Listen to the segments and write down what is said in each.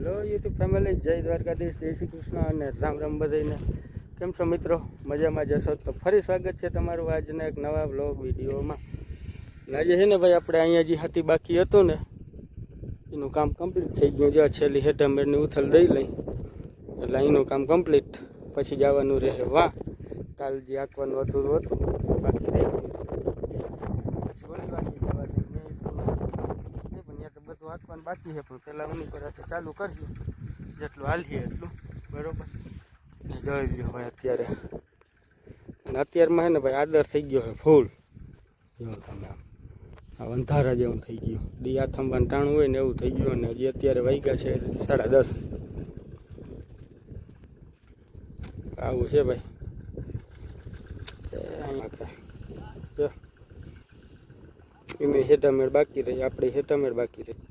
Hello YouTube family, જય દ્વારકાધીશ, જય શ્રી કૃષ્ણ અને રામ રામ બધાને. કેમ છો મિત્રો? મજામાં જશો તો ફરી સ્વાગત છે તમારું આજના એક નવા વ્લોગ વિડીયોમાં. આજે છે ને ભાઈ, આપણે અહીંયા જે હાથી બાકી હતું ને એનું કામ કમ્પ્લીટ થઈ ગયું. જો છેલ્લી હેઠામેરની ઉથલ દઈ લઈ એટલે અહીંનું કામ કમ્પ્લીટ. પછી જવાનું રહે વાહ. કાલ જે આંકવાનું અધૂરું હતું બાકી રહી ગયું. પછી વળી વાંચી જવા દે મેં પણ ત્યાં તો બધું આંકવાનું બાકી છે, પણ પહેલાં હું કરે તો ચાલુ કરશું જેટલું હાલીએ એટલું બરાબર. જોઈ લ્યો ભાઈ અત્યારે, અને અત્યારમાં છે ને ભાઈ આદર થઈ ગયો છે ફૂલ. જો તમે આ અંધારા જેવું થઈ ગયું, દી આથમવાનું ટાણું હોય ને એવું થઈ ગયું. અને હજી અત્યારે વાગ્યા છે 10:30. આવું છે ભાઈ. એમ હેઠામેળ બાકી રહી, આપણે હેઠામેળ બાકી રહી.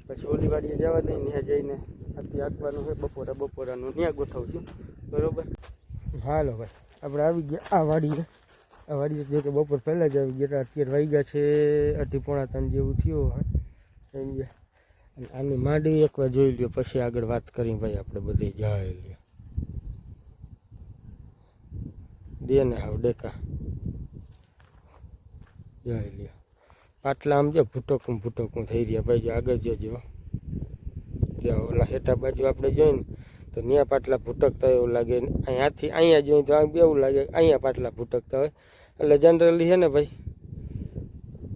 પછી ઓલી વાડીએ જવા દઈ, ત્યાં જઈને આથી આંકવાનું હોય બપોરાનું ત્યાં ગોઠવું છું બરાબર. હાલો ભાઈ, આપણે આવી ગયા આ વાડીએ. આ વાડીએ જો કે બપોર પહેલાં જ આવી ગયા. અત્યારે વાગ્યા છે 2:30 જેવું થયું હોય સમજ્યા. અને આની માંડવી એકવાર જોઈ લ્યો, પછી આગળ વાત કરી ભાઈ આપણે બધી જાય લ્યો. દે ને હાવ ડેકા જોઈ લ્યો. પાટલા આમ જો ભૂટકું થઈ રહ્યા ભાઈ. જો આગળ જોજો, ત્યાં ઓલા હેઠા બાજુ આપણે જોઈને તો ત્યાં પાટલા ભૂટકતા એવું લાગે. અહીંયાથી અહીંયા જોઈએ તો આમ એવું લાગે અહીંયા પાટલા ભૂટકતા હોય. એટલે જનરલી છે ને ભાઈ,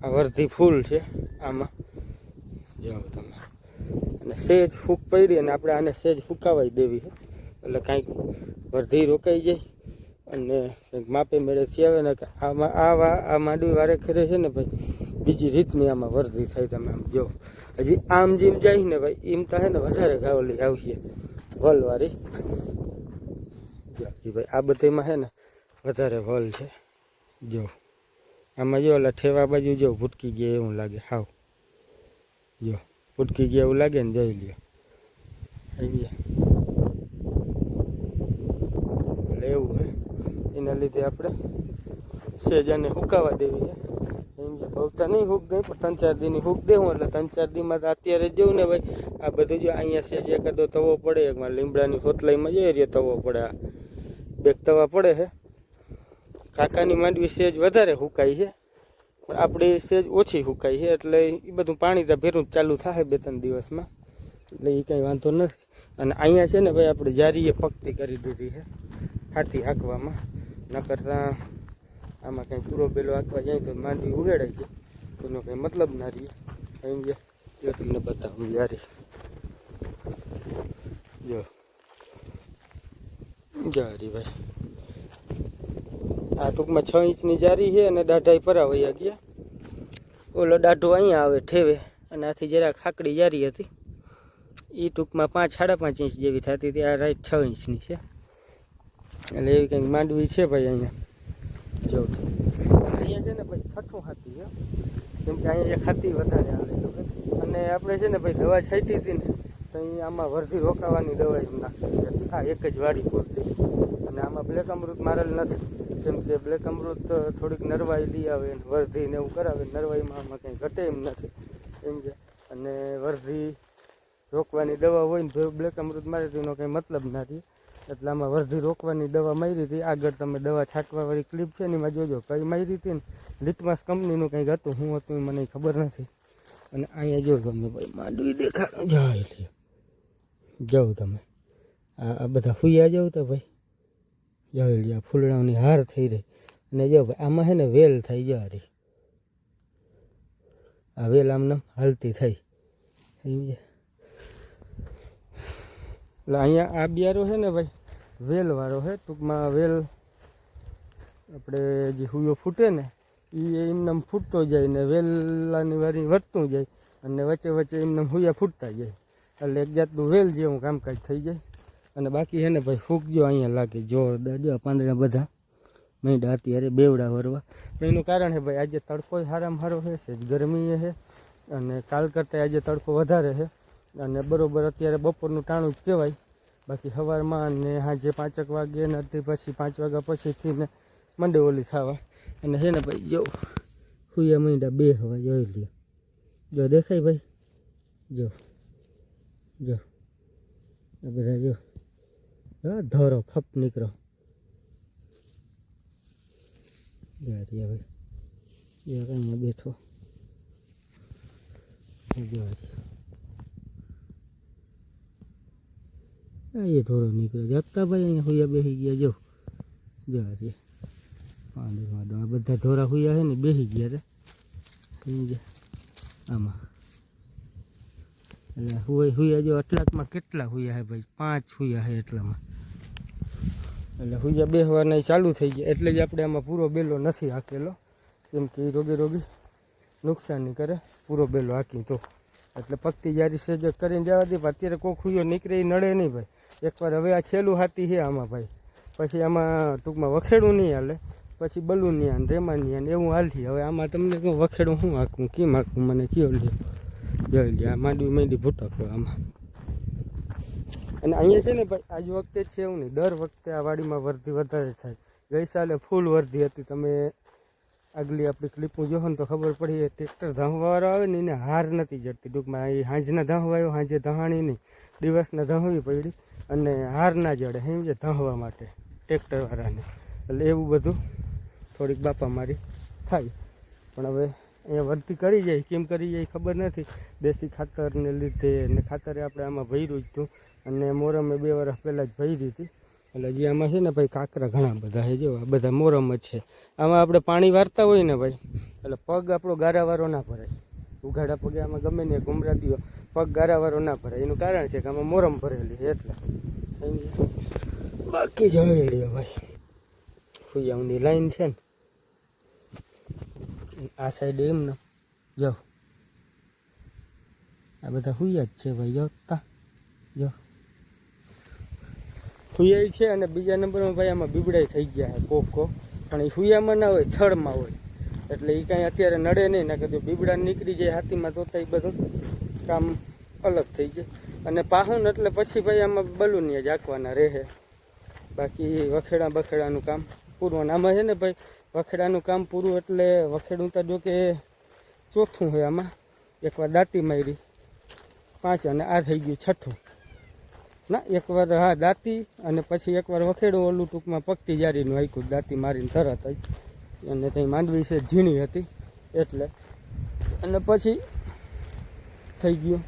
આ વર્ધી ફૂલ છે આમાં જાઓ તમે. અને સેજ ફૂંક પડી અને આપણે આને સેજ ફૂંકાવાઈ દેવી છે એટલે કાંઈક વર્ધી રોકાઈ જાય અને કંઈક માપે મેળેથી આવે ને. આમાં આ માંડવી વારે ખરે છે ને ભાઈ, બીજી રીતની આમાં વર્ધી થાય. તમે આમ જો, હજી આમ જેમ જાય ને ભાઈ એમ તો છે ને વધારે ગાવલી આવીએ વલવાળી. જો ભાઈ આ બધામાં છે ને વધારે વલ છે. જો આમાં જો ઓલા ઠેવા બાજુ જો ભૂટકી ગયા એવું લાગે હાવ. જો ભૂટકી ગયા એવું લાગે ને, જોઈ લ્યો સમજ્યા. એટલે એવું છે, એના લીધે આપણે સેજાને હુકાવા દેવી છે સમજ્યા. બહુતા નહીં હુક ગઈ પણ 3-4 દીની હુક દેવું એટલે 3-4 દીમાં તો અત્યારે જેવું ને ભાઈ આ બધું જો અહીંયા સેજ એકાદો તવો પડે. એકમાં લીમડાની હોતલાઈમાં જઈ રહ્યો તવો પડે, આ 2 તવા પડે છે. કાકાની માંડવી સેજ વધારે હુકાઈ છે પણ આપણી સેજ ઓછી હુકાઈ છે. એટલે એ બધું પાણી તો ભેરું ચાલુ થાય 2-3 દિવસમાં, એટલે એ કંઈ વાંધો નથી. અને અહીંયા છે ને ભાઈ આપણે જારીએ પકતી કરી દીધી છે હાથી હાંકવામાં. ન કરતાં આમાં કંઈ પૂરો બેલો હાંકવા જાય તો માંડવી ઉગાડાઈ જાય, એનો કંઈ મતલબ ના રહીએ સમજ્યા. જો તમને બતાવું જારી, જો જારી ભાઈ આ ટૂંકમાં 6 ઇંચની જારી છે અને દાઢાઈ પરાવૈયા ગયા. ઓલો દાઢો અહીંયા આવે ઠેવે અને આથી જરાક ખાકડી જારી હતી એ ટૂંકમાં 5-5.5 ઇંચ જેવી થતી હતી. આ રાઈટ 6 ઇંચની છે. એટલે એવી કંઈક માંડવી છે ભાઈ અહીંયા. જો અહીંયા છે ને ભાઈ છઠ્ઠું હાથી છે, કેમ કે અહીંયા એક હાથી વધારે આવે છે. અને આપણે છે ને ભાઈ દવા છાંટી હતી ને તો અહીંયા આમાં વર્ધી રોકાવાની દવા એમ નાખી હતી. આ એક જ વાડી પૂરતી. અને આમાં બ્લેક અમૃત મારેલ નથી, કેમ કે બ્લેક અમૃત થોડીક નરવાઈ લઈ આવે ને વર્ધી ને એવું કરાવે. નરવાઈમાં આમાં કંઈ ઘટે એમ નથી સમજ્યા. અને વર્ધી રોકવાની દવા હોય ને બ્લેક અમૃત મારે એનો કંઈ મતલબ ના રહે. એટલે આમાં વર્ધી રોકવાની દવા મારી હતી. આગળ તમે દવા છાંટવાવાળી ક્લિપ છે ને એમાં જોજો કઈ મારી હતી ને. લિટમાસ કંપનીનું કંઈક હતું, શું હતું એ મને ખબર નથી. અને અહીંયા જો તમે ભાઈ માંડવી દેખાડો જાય એટલે જાઓ તમે. આ બધા ફૂયા જાવ તો ભાઈ જોઈ લે, આ ફૂલડાની હાર થઈ રહી. અને જો ભાઈ આમાં છે ને વેલ થઈ જાય રહી. આ વેલ આમને હાલતી થઈ સમજે. એટલે અહીંયા આ બિયારો છે ને ભાઈ વેલવાળો છે. ટૂંકમાં વેલ આપણે જે હુયો ફૂટે ને એ એમને ફૂટતો જાય ને વેલાની વારી વધતું જાય અને વચ્ચે એમને હુયા ફૂટતા જાય. એટલે એક જાતનું વેલ જેવું કામકાજ થઈ જાય. અને બાકી છે ને ભાઈ ફૂગજો અહીંયા લાગે જોરદાર. જો પાંદડા બધા માંડ્યા અત્યારે બેવડા વરવા. પણ એનું કારણ છે ભાઈ આજે તડકો સારામાં સારો છે, ગરમી છે અને કાલ કરતાં આજે તડકો વધારે છે. અને બરાબર અત્યારે બપોરનું ટાણું જ કહેવાય. બાકી સવારમાં ને સાંજે 5 વાગે ને અડધી પછી 5 વાગ્યા પછીથી ને મંડે ઓલી થવા. અને છે ને ભાઈ જો હુયા માંડ્યા 2 હવા જોઈ લ્યો. જો દેખાય ભાઈ, જો જો આ બધા જો હા ધોરો ખપ નીકળો ગાડી હવે અહીંયા બેઠો જો એ ધોરો નીકળ્યો જતા ભાઈ અહીંયા હુયા બેસી ગયા જો રે વાંધો વાંધો આ બધા ધોરા હુયા છે ને બેસી ગયા રે આમાં એટલે હુયા જો આટલાકમાં કેટલા હુયા છે ભાઈ 5 હુયા છે એટલામાં એટલે હુયા બેસવાના ચાલુ થઈ ગયા એટલે જ આપણે આમાં પૂરો બેલો નથી હાકેલો કેમ કે રોગી નુકસાન નહીં કરે પૂરો બેલો હાકી તો એટલે પગતી જારી સજગ કરીને જવા દે અત્યારે કોઈ હુયો નીકળે એ નડે નહીં ભાઈ એકવાર હવે આ છેલ્લું હાથી છે આમાં ભાઈ પછી આમાં ટૂંકમાં વખેડું નહીં હાલે પછી બલૂન નહીં હાલે રેમાન નહીં હાલે એવું હાલથી હવે આમાં તમને કહું વખેડું શું હાંકું કેમ હાંકું મને કયો લ્યો જોઈ લે આ માંડી ભૂટકો આમાં અને અહીંયા છે ને ભાઈ આજ વખતે જ છે એવું નહીં દર વખતે આ વાડીમાં વરધી વધારે થાય ગઈ સાલે ફૂલ વરધી હતી તમે આગલી આપણી ક્લિપમાં જોશો ને તો ખબર પડી ટ્રેક્ટર ધાંહવાવાળો આવે ને એને હાર નથી જડતી ટૂંકમાં એ હાંજના ધાંહવાયો હાંજે ધાહાણી નહીં દિવસના ધાંહવી પડી અને હાર ના જડે સમજે ધાંહવા માટે ટ્રેક્ટરવાળાને એટલે એવું બધું થોડીક બાપા મારી થાય પણ હવે અહીંયા વરતી કરી જાય કેમ કરી જાય ખબર નથી દેશી ખાતરને લીધે અને ખાતરે આપણે આમાં ભર્યું જ હતું અને મોરમે 2 વર્ષ પહેલાં જ ભરી હતી એટલે જે આમાં છે ને ભાઈ કાંકરા ઘણા બધા છે જો આ બધા મોરમ જ છે આમાં આપણે પાણી વારતા હોય ને ભાઈ એટલે પગ આપણો ગારાવાળો ના ભરાય ઉઘાડા પગે આમાં ગમે ને ઘૂમરા દો પગ ગારાવાળો ના ભરાય એનું કારણ છે કે આમાં મોરમ ભરેલી છે એટલે બાકી જોઈ લ્યો ભાઈ ફુયાઓની લાઈન છે ને આ સાઈડ એમને જો આ બધા હુયા જ છે ભાઈ જોતા જો હુયા છે અને બીજા નંબરમાં ભાઈ આમાં બીબડાઈ થઈ ગયા છે કોકો પણ એ હુયામાં ના હોય થડમાં હોય એટલે એ કાંઈ અત્યારે નડે નહીં ના કીધું બીબડા નીકળી જાય હાથીમાં તો એ બધું કામ અલગ થઈ જાય અને પાહુન એટલે પછી ભાઈ આમાં બલૂનિયા જ આંકવાના રહે બાકી વખેડાનું કામ પૂરું આમાં છે ને ભાઈ વખેડાનું કામ પૂરું એટલે વખેડું તો જો કે ચોથું હોય આમાં એકવાર દાંતી મારી 5 અને આ થઈ ગયું 6થું ના એકવાર હા દાંતી અને પછી એકવાર વખેડું ઓલું ટૂંકમાં પગતી જારીનું આખ્યું દાંતી મારીને તરત જ અને ત્યાં માંડવી છે ઝીણી હતી એટલે અને પછી થઈ ગયું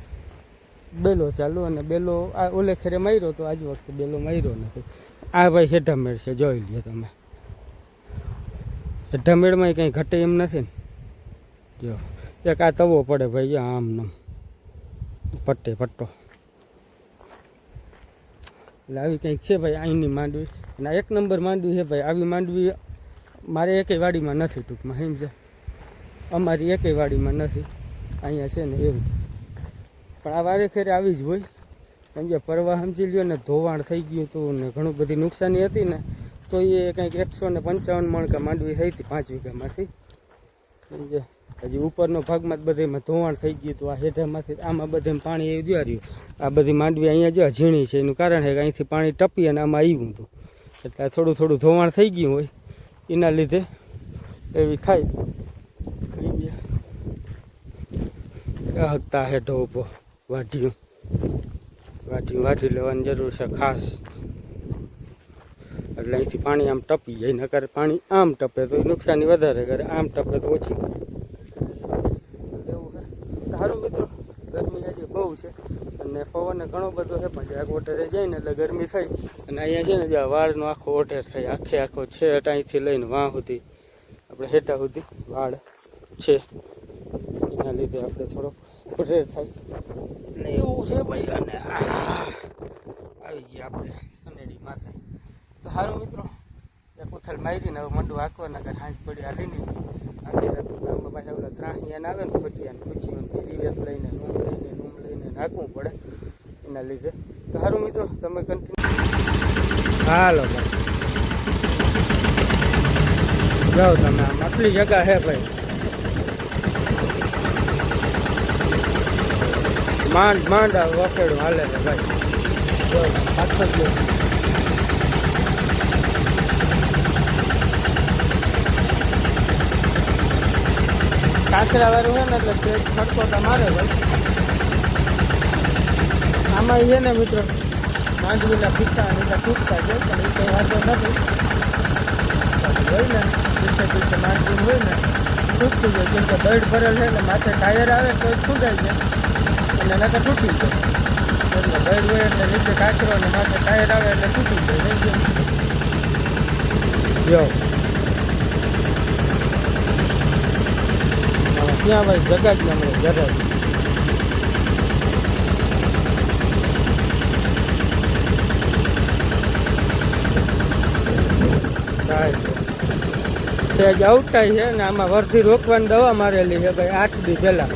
બેલો ચાલુ અને બેલો આ ઓલે ખેરે માર્યો તો આજ વખતે બેલો માર્યો નથી આ ભાઈ હેઠા મેળ છે જોઈ લ્યો તમે હેઠા મેળમાં કંઈ ઘટે એમ નથી ને જો એક આ તવો પડે ભાઈ જો આમ નમ પટ્ટો એટલે આવી કંઈક છે ભાઈ અહીંની માંડવી અને 1 નંબર માંડવી છે ભાઈ આવી માંડવી મારે એકેય વાડીમાં નથી ટૂંકમાં સમજે અમારી એકેય વાડીમાં નથી અહીંયા છે ને એવું પણ આ વારે ખેરે આવી જ હોય સમજે પરવા સમજી લ્યો ને ધોવાણ થઈ ગયું હતું ને ઘણું બધી નુકસાની હતી ને તો એ કંઈક 155 મણ માંડવી થઈ હતી 5 વીઘામાંથી સમજે હજી ઉપરનો ભાગમાં જ બધેમાં ધોવાણ થઈ ગયું હતું આ હેઠામાંથી આમાં બધે પાણી એવું જ્વાર્યું આ બધી માંડવી અહીંયા જો ઝીણી છે એનું કારણ છે કે અહીંથી પાણી ટપી અને આમાં આવ્યું હતું એટલે થોડું ધોવાણ થઈ ગયું હોય એના લીધે એવી ખાઈ ગયા હતા હેઠો ઊભો વાઢી લેવાની જરૂર છે ખાસ એટલે અહીંથી પાણી આમ ટપી જાય નકર પાણી આમ ટપે તો એ નુકસાની વધારે કરે આમ ટપે તો ઓછી કરે એવું છે સારું મિત્રો ગરમી આજે બહુ છે અને પવન ઘણો બધો છે પણ આગ ઓટેરે જાય ને એટલે ગરમી થાય અને અહીંયા છે ને જ્યાં વાળનો આખો ઓટેર થાય આખો છે અહીંથી લઈને વાં સુધી આપણે હેઠા સુધી વાળ છે એના લીધે આપણે થોડોક ઓટેર થાય એટલે એવું છે ભાઈ અને આવી ગયા આપણે સનેડી માથે તો સારું મિત્રો એક ઉથલ મારીને હવે મંડું આંકવાના કે હાંજ પડી હાલી નહીં આખી રાતમાં પાછા ઓલા ત્રાહિયાને આવે ને ખોચીને રિવેસ લઈને નૂમ લઈને નાખવું પડે એના લીધે તો સારું મિત્રો તમે કન્ટિન્યુ હાલો ભાઈ જાઓ તમે આમ આટલી જગ્યા છે ભાઈ માંડ વખેડું હાલે છે ભાઈ પાછળ ગયો કાંકરા વાળું છે ને એટલે પેટ ખડકોટા મારે ભાઈ આમાં છે ને મિત્રો માંડવીના ફીકા અને તૂટતા છે પણ એ કંઈ વાંધો નથી. હોય ને દિવસે માંડવી હોય ને તૂટતી જાય કેમ કે દળ ભરેલ છે એટલે માથે ટાયર આવે તો છૂટાય છે અને નકર તૂટી જાય. એટલે દળ હોય એટલે નીચે કાચરો અને માથે ટાયર આવે એટલે તૂટી જાય. નહીં જો ત્યાં ભાઈ જગા જ ના મળે જરા. સેજ આવટાય છે ને આમાં વરથી રોકવાની દવા મારેલી છે ભાઈ 8 દી પહેલા.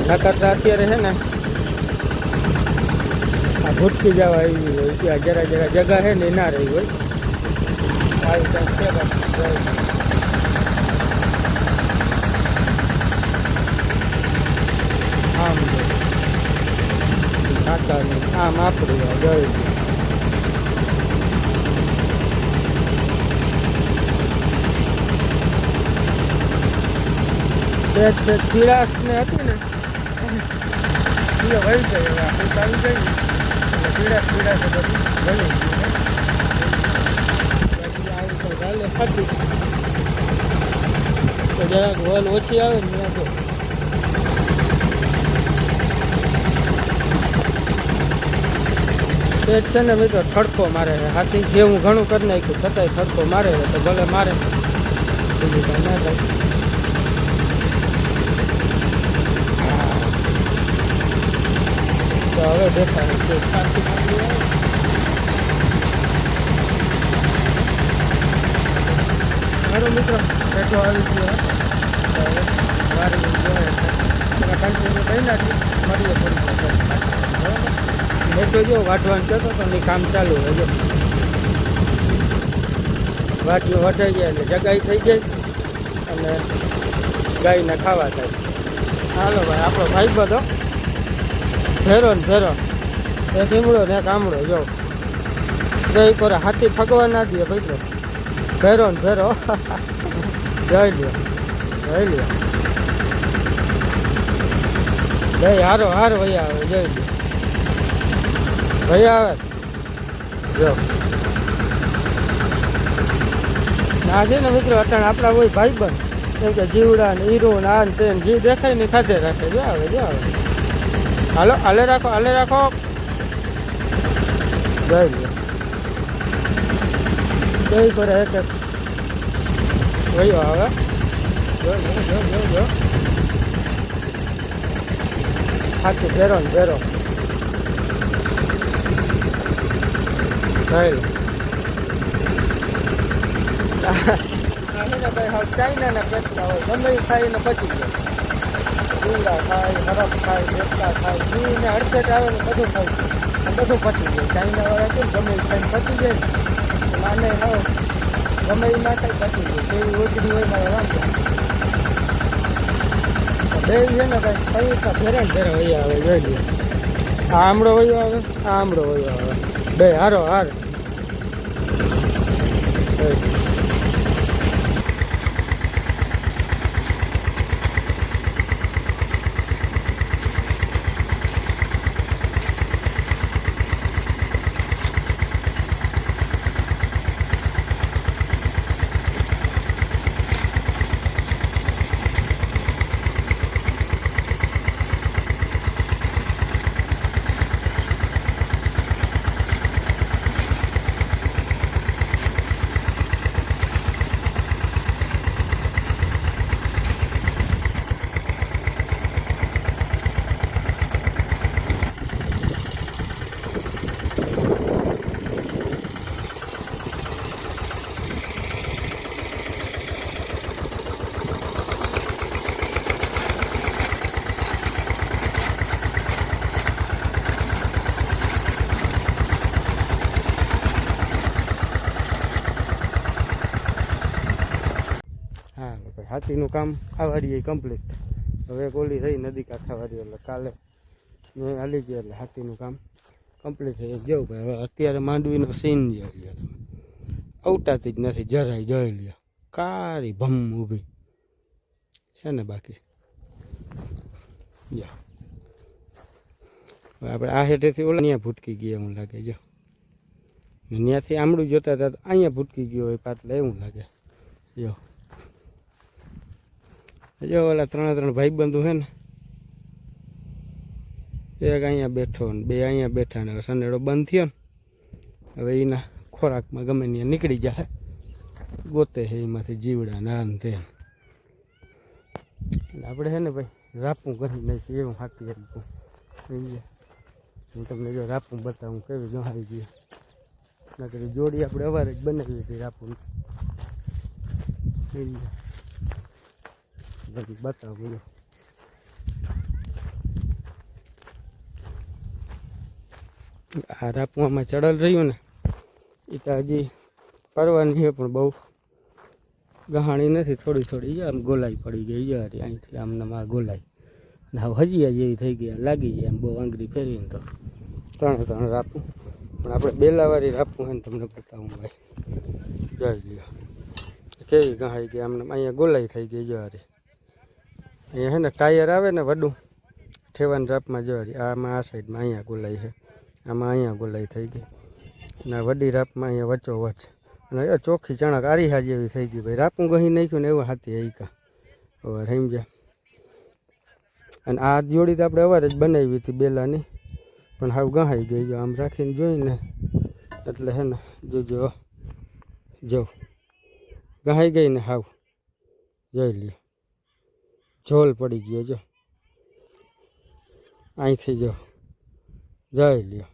નકર અત્યારે છે ને આ ભૂટકી જવા આવી હોય ત્યાં જરા જગા છે ને એ ના રહી હોય. આવી કંઈક છે આમ કાકાની આમ આપણું જય ચીરાસ ને હતી ને એ વહી ગઈ. હવે આપણે આવી ગઈ એટલે ચીરાસ બધું વહી ગયું. આવી તો ગાલે ખાતી તો જરાક વલ ઓછી આવે ને ત્યાં તો તે જ છે ને મિત્રો થડકો મારે છે હાથી. જે હું ઘણું કરી નાખ્યું છતાંય થડકો મારે છે તો ભલે મારે બીજું કાંઈ ના થાય. તો હવે દેખાય છે સાચી માંડવી આવે. મારો મિત્રો બેઠો આવી ગયો વારી કન્ટિન્યુ કરી નાખી મળીએ થોડી બરાબર. બેઠો જો વાટવાનું કહેતો તો એની કામ ચાલુ હોય જો વાટીઓ વટાઈ જાય એટલે જગાઈ થઈ જાય અને ગાયને ખાવા થાય. હાલો ભાઈ આપણો ભાઈ બધો ભેરો ને ભેરો એ ધીમડો ને કામડો જો જઈ પર હાથી ફગવા ના દે ભાઈ. ભેરો ને ભેરો જઈ લ્યો જઈ હારો હાર વૈયા આવે જઈ લ્યો ભૈયા આવે જો ના છે ને મિત્રો અટાણ આપણા હોય ભાઈ બંધ કેમ કે જીવડા ને હીરો ને આ ને તે જે દેખાય ને ખાતે રાખે જો આવે હાલો હાલે રાખો જઈ લ્યો જઈ કરે એક વયો આવે જો હાથી ભેરો ને ભેરો ભાઈ ચાઇનાના પેટલા હોય ગમે એ ખાઈને પચી જાય. જીવડા ખાય હરફ ખાય દેવતા ખાય જીને અડચેટ આવે ને બધું ખાય બધું પચી જાય. ચાઇનાવાળા કેમ ગમે એ ખાઈને પચી જાય માને ન ગમે એ ના ખાય પચી જાય કેવી ઓછડી હોય મારે વાંધો બે છે ને ભાઈ કઈ ભેરે વહી આવે જોઈ લે. આ આમળો વયો આવે આ આમળો વયો આવે બે હારો હાર. હાથીનું કામ આ વાડીએ કમ્પ્લીટ. હવે ગોલી રહી નદી કાંઠા વાડી એટલે કાલે મેં હાલી ગયા એટલે હાથીનું કામ કમ્પ્લીટ થઈ જવું ભાઈ. હવે અત્યારે માંડવીનો સીન જોઈ લ્યો તમે અવટાતી જ નથી જરાય જોઈ લ્યો કારી ભમ ઊભી છે ને બાકી જા આપણે આ હેઠેથી ઓલા અહીંયા ભૂટકી ગયા એવું લાગે જો, ત્યાંથી આમળું જોતા હતા તો અહીંયા ભૂટકી ગયો હોય પાટલા એવું લાગે જો. જો ઓલા 3 ભાઈબંધુ છે ને, એક અહીંયા બેઠો ને 2 અહીંયા બેઠા ને સનેડો બંધ થયો ને હવે એના ખોરાકમાં ગમે ત્યાં નીકળી જાય ગોતે છે એમાંથી જીવડા નાન તે. આપણે છે ને ભાઈ રાપું કરી નાખીએ એવું હાથી હતું. હું તમને જો રાપું બતાવું કેવી ગહાઈ ગઈ. નકરી જોડી આપણે અવારે જ બનાવી હતી રાપું. બધી બતાવું જો. આ રાપું આમાં ચડલ રહ્યું ને એ તો હજી પરવાની છે પણ બહુ ગહાણી નથી, થોડી થોડી આમ ગોલાઈ પડી ગઈ છે. અહીંથી આમને આ ગોલાઈ હવે હજી જેવી થઈ ગઈ લાગી જાય એમ બહુ આંગળી ફેરવીને. તો 3 રાપું પણ આપણે બેલાવાળી રાપું છે ને તમને બતાવું ભાઈ. જોઈ લ્યો કેવી ગહાઈ ગઈ આમને, અહીંયા ગોલાઈ થઈ ગઈ જો. અહીંયા છે ને ટાયર આવે ને વડું ઠેવાન રાપમાં જો આમાં આ સાઈડમાં અહીંયા ગોલાઈ છે, આમાં અહીંયા ગોલાઈ થઈ ગઈ ને વડી રાપમાં અહીંયા વચ્ચો વચ. અને ચોખ્ખી ચણક આરીહા જેવી થઈ ગઈ ભાઈ. રાપું ગહી નાખ્યું ને એવું હાથી હઈકા હવે સમજ્યા. અને આ જોડી તો આપણે અવારે જ બનાવી હતી બેલાની પણ હાવ ગહાઈ ગઈ જો. આમ રાખીને જોઈને એટલે હે ને જોજો જો ગહાઈ ગઈ ને હાવ જોઈ લ્યો ઝોલ પડી ગયો જો અહીંથી જો જોઈ લ્યો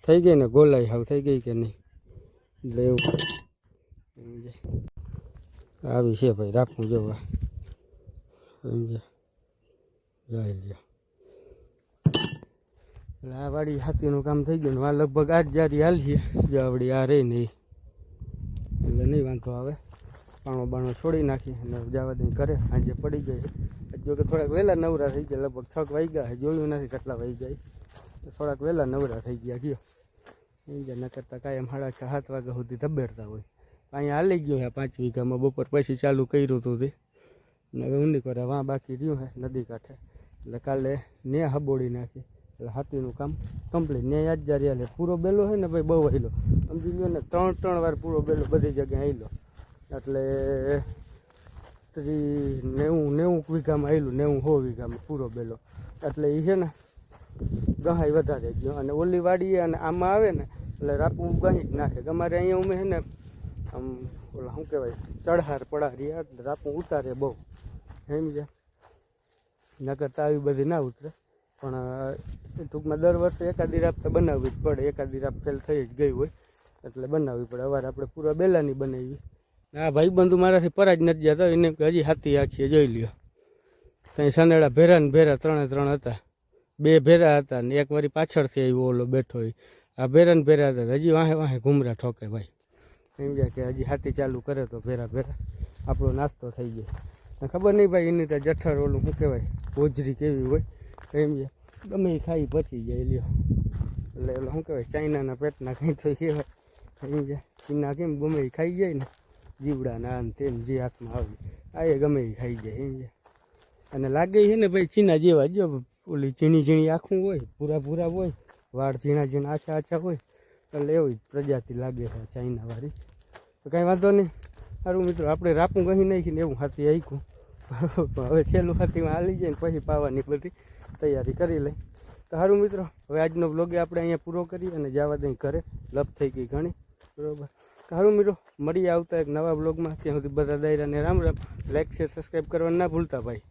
થઈ ગઈ ને ગોલાઈ હાવ થઈ ગઈ કે નહીં. એટલે એવું આવી છે ભાઈ રાપું જોવા સમજ્યા જોઈ લ્યો. એટલે આ વાડી હાથીનું કામ થઈ ગયું ને આ લગભગ આજ જારી હાલીએ જો આવડી આ રહી નહીં એટલે નહીં વાંધો આવે. પાણો બાણો છોડી નાખી અને જવા દઈ કરે. આજે પડી ગઈ જો કે થોડાક વહેલા નવરા થઈ ગયા, લગભગ 6 વાગ્યા છે, જોયું નથી કેટલા વાગ્યા થોડાક વહેલા નવરા થઈ ગયા ગયો. ન કરતા કાયમ 6:30 7 વાગ્યા સુધી ધબેડતા હોય. અહીંયા હાલી ગયો છે 5 વીઘામાં બપોર પછી ચાલુ કર્યું હતું તે ને હવે ઊંડી કરે વાં બાકી રહ્યું છે નદી કાંઠે. એટલે કાલે ન્યા હબોડી નાખી એટલે હાથીનું કામ કમ્પ્લીટ. ન્યા યાદ જારી હાલે. પૂરો બેલો છે ને ભાઈ બહુ હાલો સમજી લ્યો ને 3 વાર પૂરો બેલો બધી જગ્યાએ હાલો. એટલે 90 વીઘામાં હાલ્યું, 90 વીઘામાં પૂરો બેલો. એટલે એ છે ને ગહાઈ વધારે ગયો. અને ઓલી વાડી અને આમાં આવે ને એટલે રાપું ગહી જ નાખે. અમારે અહીંયા ઉમે છે ને આમ ઓલા શું કહેવાય ચઢાર પડારી એટલે રાપું ઉતારે બહુ સમજ્યા. નકર તો આવી બધી ના ઉતરે પણ ટૂંકમાં દર વર્ષે એકાદી રાપ તો બનાવવી જ પડે. એકાદી રાપ ફેલ થઈ જ ગઈ હોય એટલે બનાવવી પડે. અવાર આપણે પૂરા બેલાની બનાવી. આ ભાઈબંધુ મારાથી પરા જ નથી જતા એને હજી હાથી આખીએ જોઈ લ્યો. ત્યાં સનેડા ભેરા ને ભેરા 3 હતા. 2 ભેરા હતા ને એક વારી પાછળથી આવ્યો ઓલો બેઠો હોય. આ ભેરા ને ભેરા હતા હજી વાહે વાહે ઘૂમરા ઠોકે ભાઈ. સમજ્યા કે હજી હાથી ચાલુ કરે તો ભેરા ભેરા આપણો નાસ્તો થઈ જાય. ખબર નહીં ભાઈ એની તો જઠ્ઠર ઓલું શું કહેવાય હોજરી કેવી હોય સમજ્યા. ગમે એ ખાઈ પચી જાય લ્યો. એટલે ઓલું શું કહેવાય ચાઇનાના પેટના કંઈ તો કહેવાય સમજ્યા. ચીના કેમ ગમે એ ખાઈ જાય ને જીવડા ના આમ તેમ જે હાથમાં આવે આ એ ગમે એ ખાઈ જાય સમજ્યા. અને લાગે છે ને ભાઈ ચીના જેવા જો ઓલી ઝીણી ઝીણી આખું હોય પૂરા હોય વાળ ઝીણા આછા હોય એટલે એવી પ્રજાતિ લાગે છે ચાઇનાવાળી. તો કાંઈ વાંધો નહીં. સારું મિત્રો આપણે રાપું ગહી નાખીને એવું હાથી આખ્યું પણ હવે છેલ્લું હાથીમાં હાલી જાય ને પછી પાવાની બધી તૈયારી કરી લઈ. તો સારું મિત્રો હવે આજનો બ્લોગ આપણે અહીંયા પૂરો કરીએ અને જવા દઈ ઘરે. લપ થઈ ગઈ ઘણી બરાબર. સારું મિત્રો મળીએ આવતા એક નવા બ્લોગમાં. ત્યાં સુધી બધા દાયરાને Ram Ram. Like share subscribe કરવાનું ના ભૂલતા ભાઈ.